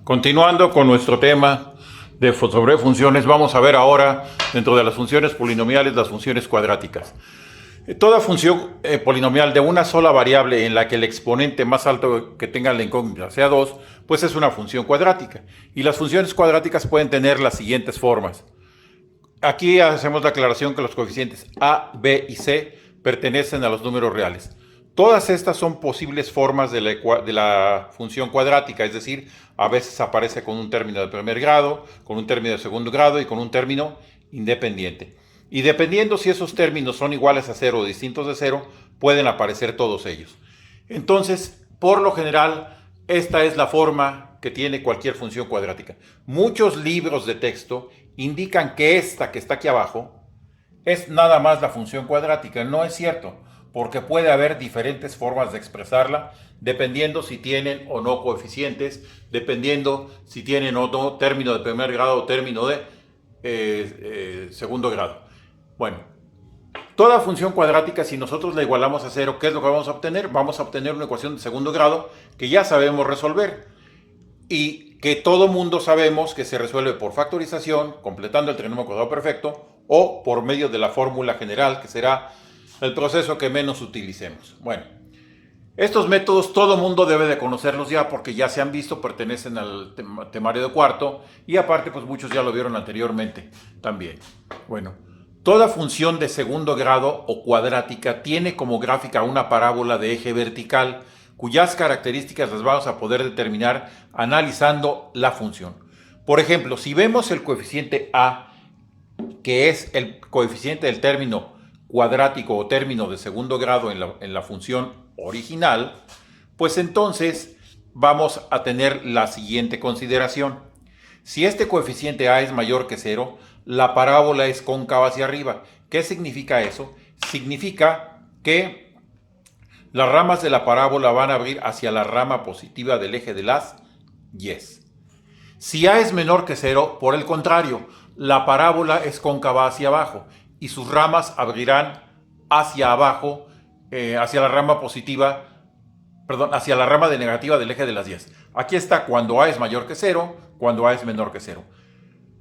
Continuando con nuestro tema sobre funciones, vamos a ver ahora, dentro de las funciones polinomiales, las funciones cuadráticas. Toda función polinomial de una sola variable en la que el exponente más alto que tenga la incógnita sea 2, pues es una función cuadrática. Y las funciones cuadráticas pueden tener las siguientes formas. Aquí hacemos la aclaración que los coeficientes a, b y c pertenecen a los números reales. Todas estas son posibles formas de la función cuadrática, es decir, a veces aparece con un término de primer grado, con un término de segundo grado y con un término independiente. Y dependiendo si esos términos son iguales a 0 o distintos de 0, pueden aparecer todos ellos. Entonces, por lo general, esta es la forma que tiene cualquier función cuadrática. Muchos libros de texto indican que esta que está aquí abajo es nada más la función cuadrática. No es cierto, porque puede haber diferentes formas de expresarla, dependiendo si tienen o no coeficientes, dependiendo si tienen o no término de primer grado o término de segundo grado. Bueno, toda función cuadrática, si nosotros la igualamos a 0, ¿qué es lo que vamos a obtener? Vamos a obtener una ecuación de segundo grado que ya sabemos resolver y que todo mundo sabemos que se resuelve por factorización, completando el trinomio cuadrado perfecto, o por medio de la fórmula general, que será el proceso que menos utilicemos. Bueno, estos métodos todo mundo debe de conocerlos ya porque ya se han visto, pertenecen al temario de cuarto y aparte pues muchos ya lo vieron anteriormente también. Bueno, toda función de segundo grado o cuadrática tiene como gráfica una parábola de eje vertical cuyas características las vamos a poder determinar analizando la función. Por ejemplo, si vemos el coeficiente a, que es el coeficiente del término cuadrático o término de segundo grado en la función original, pues entonces vamos a tener la siguiente consideración. Si este coeficiente a es mayor que 0, la parábola es cóncava hacia arriba. ¿Qué significa eso? Significa que las ramas de la parábola van a abrir hacia la rama positiva del eje de las yes. Si a es menor que 0, por el contrario, la parábola es cóncava hacia abajo y sus ramas abrirán hacia abajo, hacia la rama positiva, perdón, hacia la rama de negativa del eje de las 10. Aquí está cuando a es mayor que 0, cuando a es menor que 0.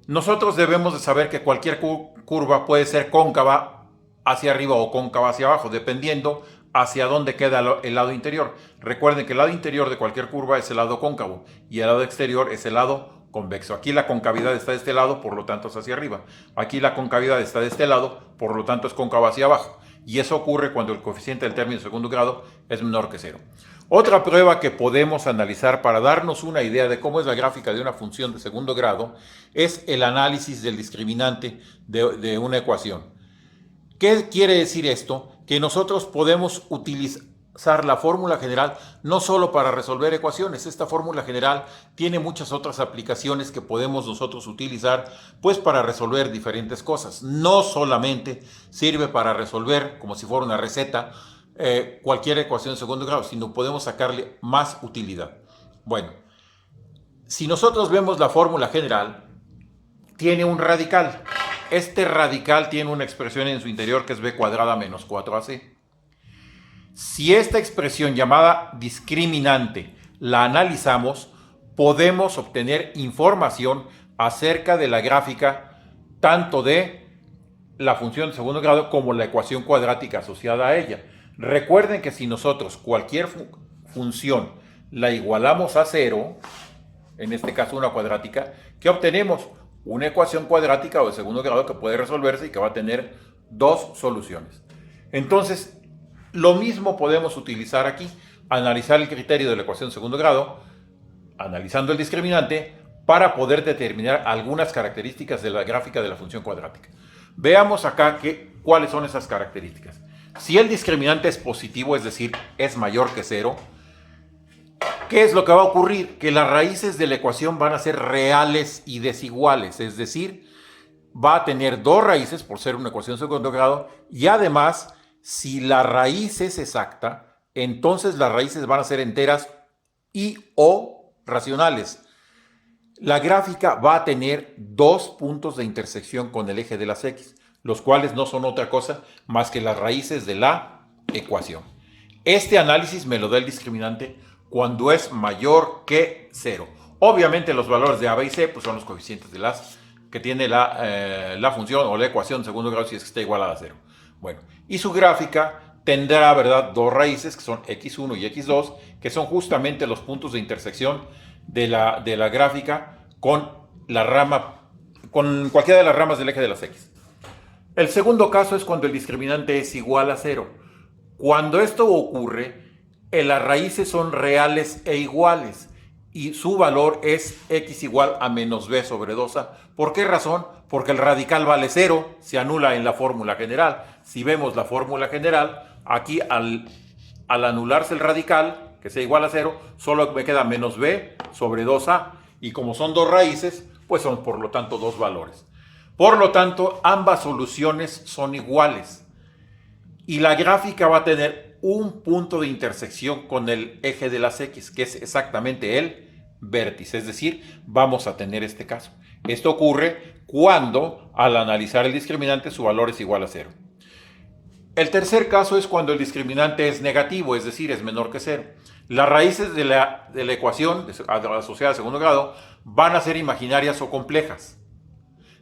Nosotros debemos de saber que cualquier curva puede ser cóncava hacia arriba o cóncava hacia abajo, dependiendo hacia dónde queda el lado interior. Recuerden que el lado interior de cualquier curva es el lado cóncavo y el lado exterior es el lado convexo. Aquí la concavidad está de este lado, por lo tanto es hacia arriba. Aquí la concavidad está de este lado, por lo tanto es cóncava hacia abajo. Y eso ocurre cuando el coeficiente del término de segundo grado es menor que 0. Otra prueba que podemos analizar para darnos una idea de cómo es la gráfica de una función de segundo grado es el análisis del discriminante de una ecuación. ¿Qué quiere decir esto? Que nosotros podemos utilizar la fórmula general no solo para resolver ecuaciones. Esta fórmula general tiene muchas otras aplicaciones que podemos nosotros utilizar pues para resolver diferentes cosas. No solamente sirve para resolver, como si fuera una receta, cualquier ecuación de segundo grado, sino podemos sacarle más utilidad. Bueno, si nosotros vemos la fórmula general, tiene un radical. Este radical tiene una expresión en su interior que es b cuadrada menos 4ac. Si esta expresión llamada discriminante la analizamos, podemos obtener información acerca de la gráfica tanto de la función de segundo grado como la ecuación cuadrática asociada a ella. Recuerden que si nosotros cualquier función la igualamos a 0, en este caso una cuadrática, ¿qué obtenemos? Una ecuación cuadrática o de segundo grado que puede resolverse y que va a tener dos soluciones. Entonces, lo mismo podemos utilizar aquí, analizar el criterio de la ecuación de segundo grado, analizando el discriminante, para poder determinar algunas características de la gráfica de la función cuadrática. Veamos acá cuáles son esas características. Si el discriminante es positivo, es decir, es mayor que 0, ¿qué es lo que va a ocurrir? Que las raíces de la ecuación van a ser reales y desiguales, es decir, va a tener dos raíces por ser una ecuación de segundo grado y además, si la raíz es exacta, entonces las raíces van a ser enteras y o racionales. La gráfica va a tener dos puntos de intersección con el eje de las x, los cuales no son otra cosa más que las raíces de la ecuación. Este análisis me lo da el discriminante cuando es mayor que 0 Obviamente los valores de A, B y C pues son los coeficientes de las que tiene la función o la ecuación de segundo grado si es que está igual a 0. Bueno, y su gráfica tendrá, ¿verdad?, dos raíces que son x1 y x2, que son justamente los puntos de intersección de la gráfica con cualquiera de las ramas del eje de las x. El segundo caso es cuando el discriminante es igual a 0. Cuando esto ocurre, las raíces son reales e iguales y su valor es x igual a menos b sobre 2a. ¿Por qué razón? Porque el radical vale 0, se anula en la fórmula general. Si vemos la fórmula general, aquí al anularse el radical, que sea igual a 0, solo me queda menos b sobre 2a, y como son dos raíces, pues son por lo tanto dos valores. Por lo tanto, ambas soluciones son iguales y la gráfica va a tener un punto de intersección con el eje de las x, que es exactamente el vértice, es decir, vamos a tener este caso. Esto ocurre cuando, al analizar el discriminante, su valor es igual a 0. El tercer caso es cuando el discriminante es negativo, es decir, es menor que 0. Las raíces de la ecuación asociada a segundo grado van a ser imaginarias o complejas,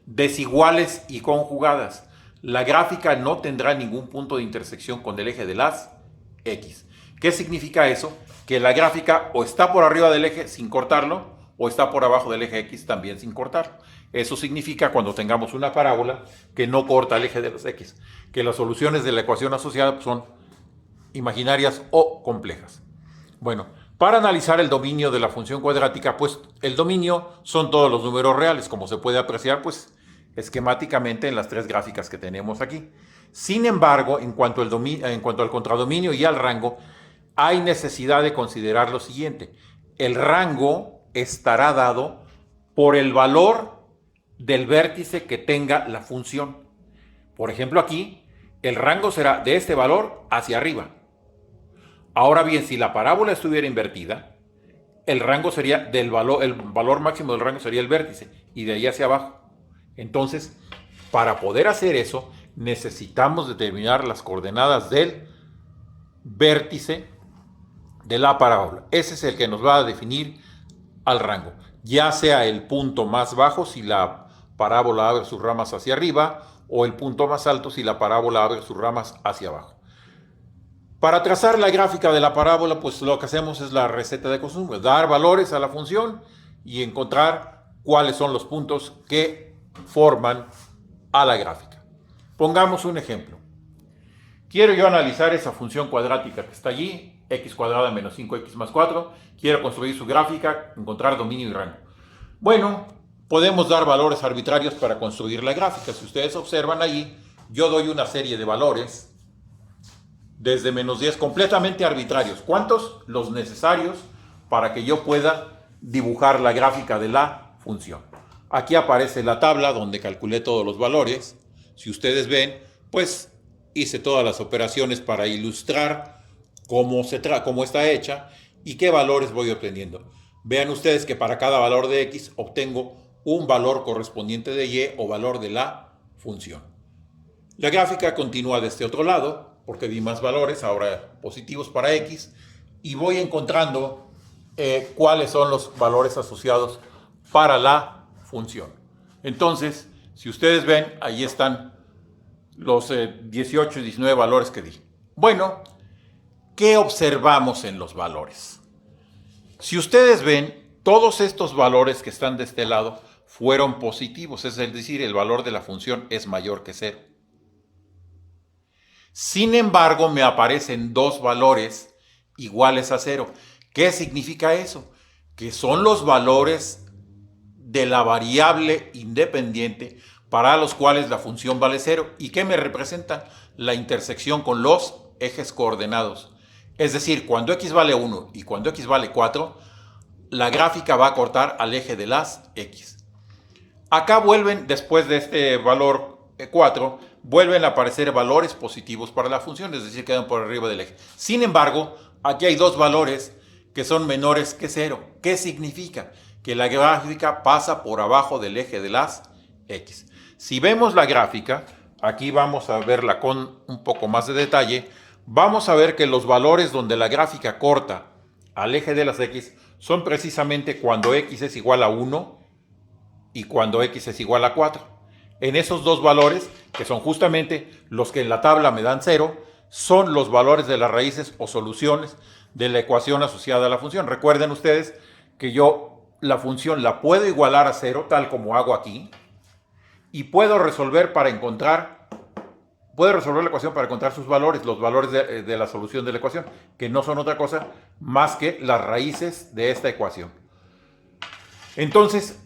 desiguales y conjugadas. La gráfica no tendrá ningún punto de intersección con el eje de las x. ¿Qué significa eso? Que la gráfica o está por arriba del eje sin cortarlo o está por abajo del eje x también sin cortarlo. Eso significa cuando tengamos una parábola que no corta el eje de las x, que las soluciones de la ecuación asociada son imaginarias o complejas. Bueno, para analizar el dominio de la función cuadrática, pues el dominio son todos los números reales, como se puede apreciar pues esquemáticamente en las tres gráficas que tenemos aquí. Sin embargo, en cuanto al contradominio y al rango, hay necesidad de considerar lo siguiente. El rango estará dado por el valor del vértice que tenga la función. Por ejemplo, aquí, el rango será de este valor hacia arriba. Ahora bien, si la parábola estuviera invertida, el rango sería el valor máximo del rango sería el vértice y de ahí hacia abajo. Entonces, para poder hacer eso, necesitamos determinar las coordenadas del vértice de la parábola. Ese es el que nos va a definir al rango, ya sea el punto más bajo si la parábola abre sus ramas hacia arriba o el punto más alto si la parábola abre sus ramas hacia abajo. Para trazar la gráfica de la parábola, pues lo que hacemos es la receta de costumbre, dar valores a la función y encontrar cuáles son los puntos que forman a la gráfica. Pongamos un ejemplo. Quiero yo analizar esa función cuadrática que está allí, x cuadrada menos 5x más 4. Quiero construir su gráfica, encontrar dominio y rango. Bueno, podemos dar valores arbitrarios para construir la gráfica. Si ustedes observan allí, yo doy una serie de valores desde menos 10 completamente arbitrarios. ¿Cuántos? Los necesarios para que yo pueda dibujar la gráfica de la función. Aquí aparece la tabla donde calculé todos los valores. Si ustedes ven, pues hice todas las operaciones para ilustrar cómo está hecha y qué valores voy obteniendo. Vean ustedes que para cada valor de x obtengo un valor correspondiente de y o valor de la función. La gráfica continúa de este otro lado porque di más valores, ahora positivos para x, y voy encontrando cuáles son los valores asociados para la función. Entonces, si ustedes ven, ahí están los 18 y 19 valores que di. Bueno, ¿qué observamos en los valores? Si ustedes ven, todos estos valores que están de este lado fueron positivos, es decir, el valor de la función es mayor que 0. Sin embargo, me aparecen dos valores iguales a 0. ¿Qué significa eso? Que son los valores de la variable independiente para los cuales la función vale 0 y que me representan la intersección con los ejes coordenados. Es decir, cuando x vale 1 y cuando x vale 4, la gráfica va a cortar al eje de las x. Acá vuelven, después de este valor 4, vuelven a aparecer valores positivos para la función, es decir, quedan por arriba del eje. Sin embargo, aquí hay dos valores que son menores que 0. ¿Qué significa? Que la gráfica pasa por abajo del eje de las x. Si vemos la gráfica, aquí vamos a verla con un poco más de detalle, vamos a ver que los valores donde la gráfica corta al eje de las x son precisamente cuando x es igual a 1 y cuando x es igual a 4. En esos dos valores, que son justamente los que en la tabla me dan 0, son los valores de las raíces o soluciones de la ecuación asociada a la función. Recuerden ustedes que yo la función la puedo igualar a 0, tal como hago aquí, y puedo resolver la ecuación para encontrar sus valores, los valores de la solución de la ecuación, que no son otra cosa más que las raíces de esta ecuación. Entonces,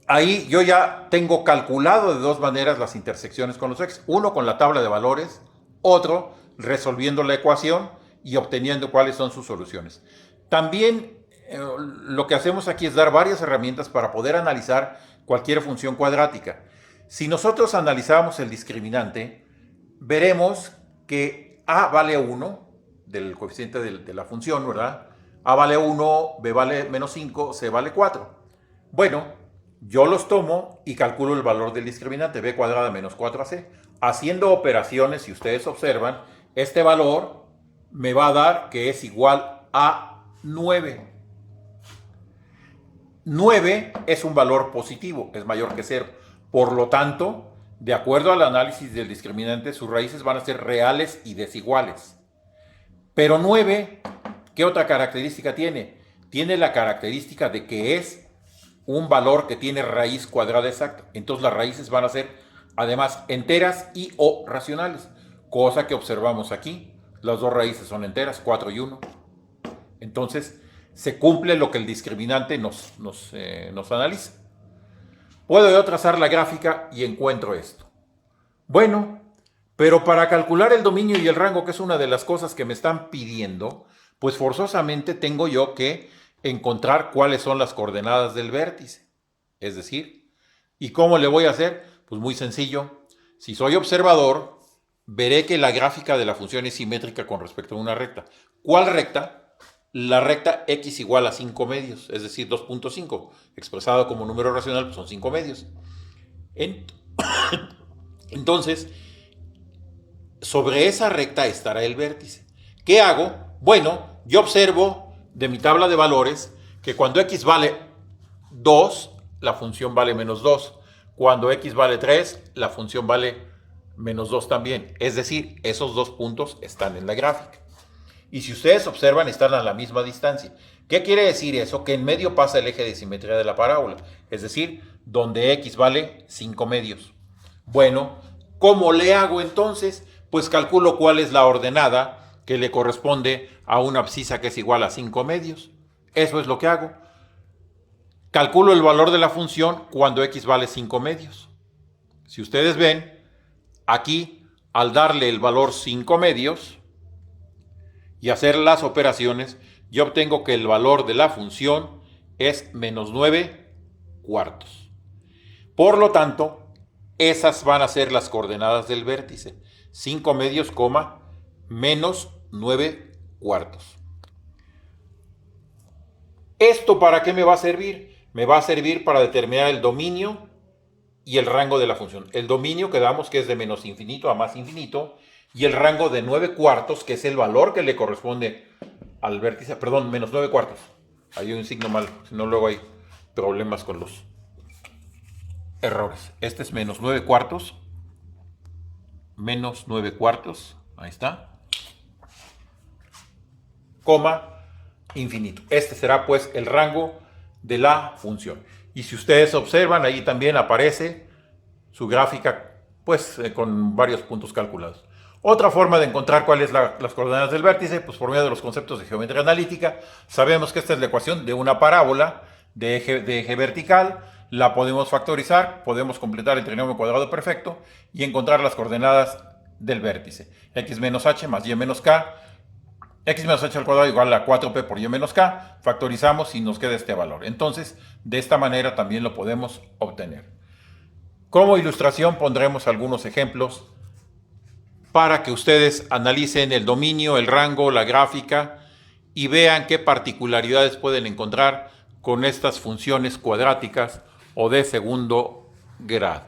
ahí yo ya tengo calculado de dos maneras las intersecciones con los x. Uno con la tabla de valores, otro resolviendo la ecuación y obteniendo cuáles son sus soluciones. También lo que hacemos aquí es dar varias herramientas para poder analizar cualquier función cuadrática. Si nosotros analizamos el discriminante, veremos que a vale 1 del coeficiente de la función, ¿verdad? A vale 1, b vale menos 5, c vale 4. Bueno, yo los tomo y calculo el valor del discriminante, b cuadrada menos 4ac. Haciendo operaciones, si ustedes observan, este valor me va a dar que es igual a 9. 9 es un valor positivo, es mayor que 0. Por lo tanto, de acuerdo al análisis del discriminante, sus raíces van a ser reales y desiguales. Pero 9, ¿qué otra característica tiene? Tiene la característica de que es un valor que tiene raíz cuadrada exacta. Entonces las raíces van a ser además enteras y o racionales, cosa que observamos aquí. Las dos raíces son enteras, 4 y 1. Entonces se cumple lo que el discriminante nos analiza. Puedo yo trazar la gráfica y encuentro esto. Bueno, pero para calcular el dominio y el rango, que es una de las cosas que me están pidiendo, pues forzosamente tengo yo que encontrar cuáles son las coordenadas del vértice. Es decir, ¿y cómo le voy a hacer? Pues muy sencillo. Si soy observador, veré que la gráfica de la función es simétrica con respecto a una recta. ¿Cuál recta? La recta x igual a 5 medios, es decir, 2.5, expresado como número racional, pues son 5 medios. Entonces, sobre esa recta estará el vértice. ¿Qué hago? Bueno, yo observo de mi tabla de valores que cuando x vale 2, la función vale menos 2. Cuando x vale 3, la función vale menos 2 también. Es decir, esos dos puntos están en la gráfica. Y si ustedes observan, están a la misma distancia. ¿Qué quiere decir eso? Que en medio pasa el eje de simetría de la parábola. Es decir, donde x vale 5 medios. Bueno, ¿cómo le hago entonces? Pues calculo cuál es la ordenada que le corresponde a una abscisa que es igual a 5 medios. Eso es lo que hago. Calculo el valor de la función cuando x vale 5 medios. Si ustedes ven, aquí, al darle el valor 5 medios y hacer las operaciones, yo obtengo que el valor de la función es menos 9 cuartos. Por lo tanto, esas van a ser las coordenadas del vértice. 5 medios, menos 9 cuartos. ¿Esto para qué me va a servir? Me va a servir para determinar el dominio y el rango de la función. El dominio quedamos que es de menos infinito a más infinito, y el rango de 9 cuartos, que es el valor que le corresponde al vértice, perdón, menos 9 cuartos. Hay un signo mal, si no luego hay problemas con los errores. Este es menos 9 cuartos, menos 9 cuartos, ahí está, coma, infinito. Este será pues el rango de la función. Y si ustedes observan, ahí también aparece su gráfica, pues con varios puntos calculados. Otra forma de encontrar cuáles son las coordenadas del vértice, pues por medio de los conceptos de geometría analítica. Sabemos que esta es la ecuación de una parábola de eje vertical. La podemos factorizar, podemos completar el trinomio cuadrado perfecto y encontrar las coordenadas del vértice. X menos h más y menos k. X menos h al cuadrado igual a 4p por y menos k. Factorizamos y nos queda este valor. Entonces, de esta manera también lo podemos obtener. Como ilustración pondremos algunos ejemplos para que ustedes analicen el dominio, el rango, la gráfica y vean qué particularidades pueden encontrar con estas funciones cuadráticas o de segundo grado.